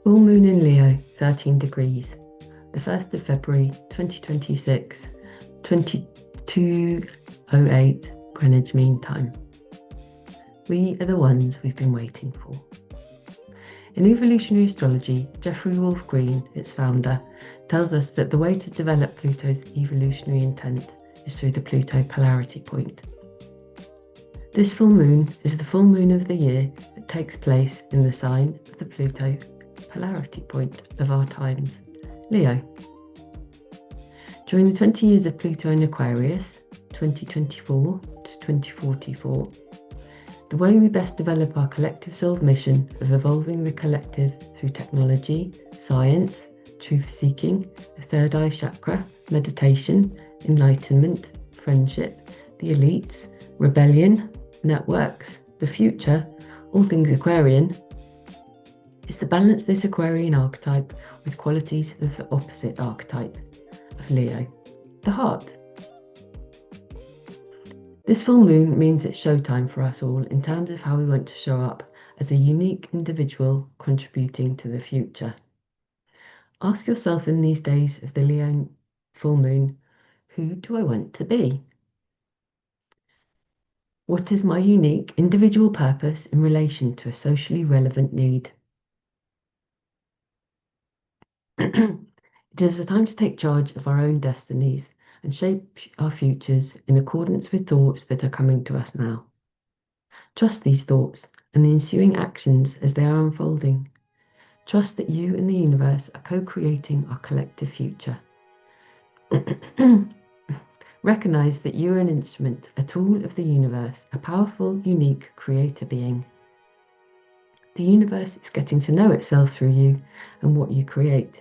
Full moon in Leo, 13 degrees, the 1st of February 2026, 22:08 Greenwich Mean Time. We are the ones we've been waiting for. In evolutionary astrology, Jeffrey Wolf Green, its founder, tells us that the way to develop Pluto's evolutionary intent is through the Pluto polarity point. This full moon is the full moon of the year that takes place in the sign of the Pluto polarity point of our times, Leo. During the 20 years of Pluto in Aquarius, 2024 to 2044, the way we best develop our collective soul mission of evolving the collective through technology, science, truth-seeking, the third eye chakra, meditation, enlightenment, friendship, the elites, rebellion, networks, the future, all things Aquarian, is to balance this Aquarian archetype with qualities of the opposite archetype of Leo, the heart. This full moon means it's showtime for us all in terms of how we want to show up as a unique individual contributing to the future. Ask yourself in these days of the Leo full moon, who do I want to be? What is my unique individual purpose in relation to a socially relevant need? It is a time to take charge of our own destinies and shape our futures in accordance with thoughts that are coming to us now. Trust these thoughts and the ensuing actions as they are unfolding. Trust that you and the universe are co-creating our collective future. Recognize that you are an instrument, a tool of the universe, a powerful, unique creator being. The universe is getting to know itself through you and what you create.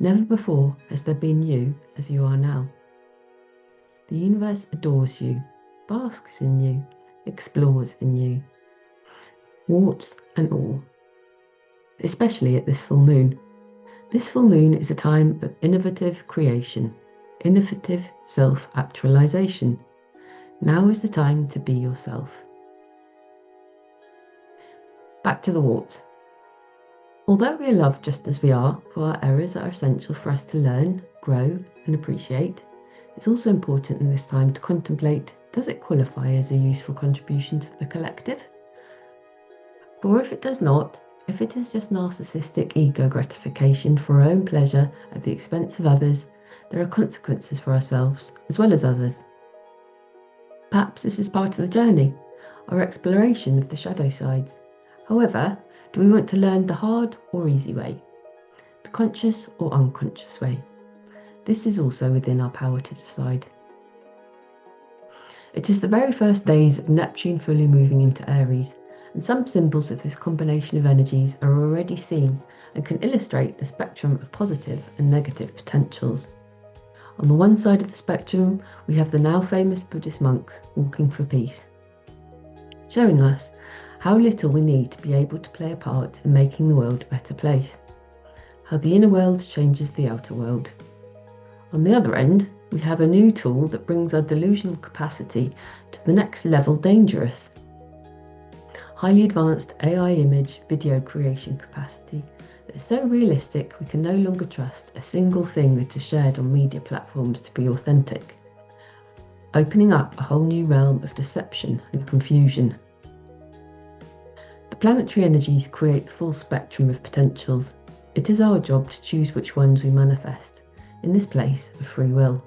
Never before has there been you as you are now. The universe adores you, basks in you, explores in you, warts and all, especially at this full moon. This full moon is a time of innovative creation, innovative self-actualization. Now is the time to be yourself. Back to the warts. Although we are loved just as we are, for our errors are essential for us to learn, grow and appreciate, it's also important in this time to contemplate, does it qualify as a useful contribution to the collective? For if it does not, if it is just narcissistic ego gratification for our own pleasure at the expense of others, there are consequences for ourselves as well as others. Perhaps this is part of the journey, our exploration of the shadow sides. However, do we want to learn the hard or easy way? The conscious or unconscious way? This is also within our power to decide. It is the very first days of Neptune fully moving into Aries, and some symbols of this combination of energies are already seen and can illustrate the spectrum of positive and negative potentials. On the one side of the spectrum, we have the now famous Buddhist monks walking for peace, showing us how little we need to be able to play a part in making the world a better place, how the inner world changes the outer world. On the other end, we have a new tool that brings our delusional capacity to the next level dangerous. Highly advanced AI image video creation capacity that is so realistic we can no longer trust a single thing that is shared on media platforms to be authentic, opening up a whole new realm of deception and confusion. The planetary energies create the full spectrum of potentials. It is our job to choose which ones we manifest, in this place of free will.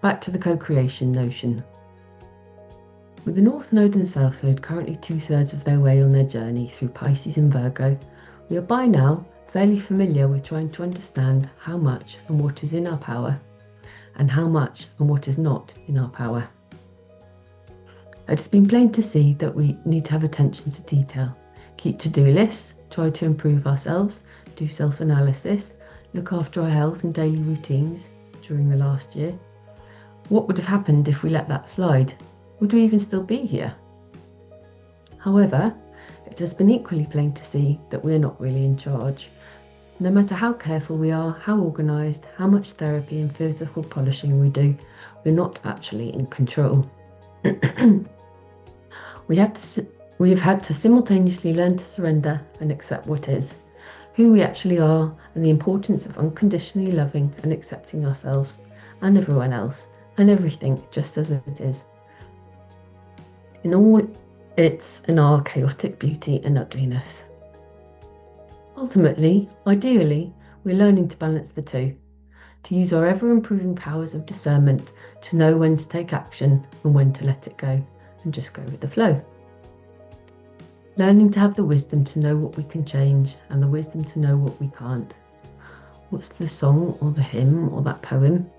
Back to the co-creation notion. With the North Node and South Node currently 2/3 of their way on their journey through Pisces and Virgo, we are by now fairly familiar with trying to understand how much and what is in our power, and how much and what is not in our power. It has been plain to see that we need to have attention to detail, keep to-do lists, try to improve ourselves, do self-analysis, look after our health and daily routines during the last year. What would have happened if we let that slide? Would we even still be here? However, it has been equally plain to see that we are not really in charge. No matter how careful we are, how organised, how much therapy and physical polishing we do, we're not actually in control. We We have had to simultaneously learn to surrender and accept what is, who we actually are, and the importance of unconditionally loving and accepting ourselves and everyone else and everything just as it is, in all its and our chaotic beauty and ugliness. Ultimately, ideally, we're learning to balance the two, to use our ever-improving powers of discernment to know when to take action and when to let it go and just go with the flow. Learning to have the wisdom to know what we can change and the wisdom to know what we can't. What's the song or the hymn or that poem?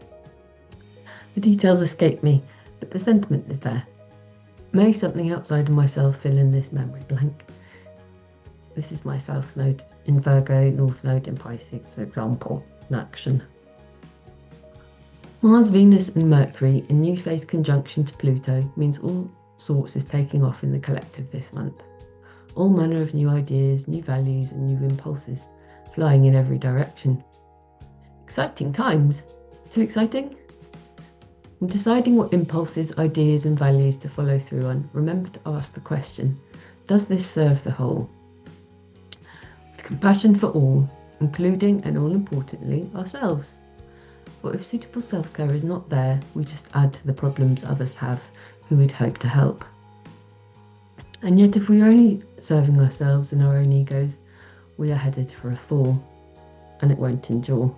The details escape me, but the sentiment is there. May something outside of myself fill in this memory blank. This is my South Node in Virgo, North Node in Pisces example in action. Mars, Venus and Mercury in new phase conjunction to Pluto means all sorts is taking off in the collective this month. All manner of new ideas, new values and new impulses flying in every direction. Exciting times. Too exciting? In deciding what impulses, ideas and values to follow through on, remember to ask the question, does this serve the whole? With compassion for all, including and all importantly ourselves. But if suitable self-care is not there, we just add to the problems others have who we'd hope to help. And yet if we're only serving ourselves and our own egos, we are headed for a fall, and it won't endure.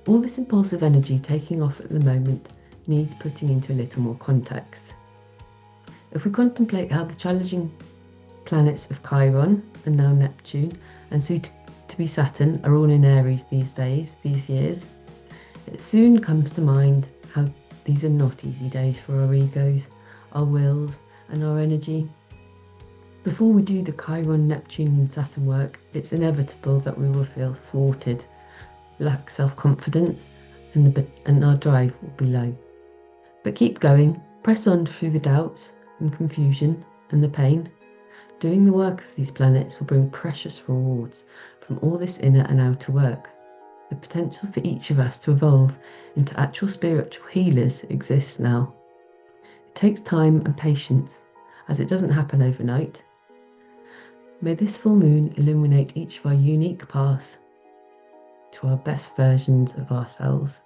All this impulsive energy taking off at the moment needs putting into a little more context. If we contemplate how the challenging planets of Chiron, and now Neptune, and soon to be Saturn are all in Aries these years, it soon comes to mind how these are not easy days for our egos, our wills, and our energy. Before we do the Chiron, Neptune and Saturn work, it's inevitable that we will feel thwarted, lack self-confidence, and our drive will be low. But keep going, press on through the doubts and confusion and the pain. Doing the work of these planets will bring precious rewards from all this inner and outer work. The potential for each of us to evolve into actual spiritual healers exists now. It takes time and patience, as it doesn't happen overnight. May this full moon illuminate each of our unique paths to our best versions of ourselves.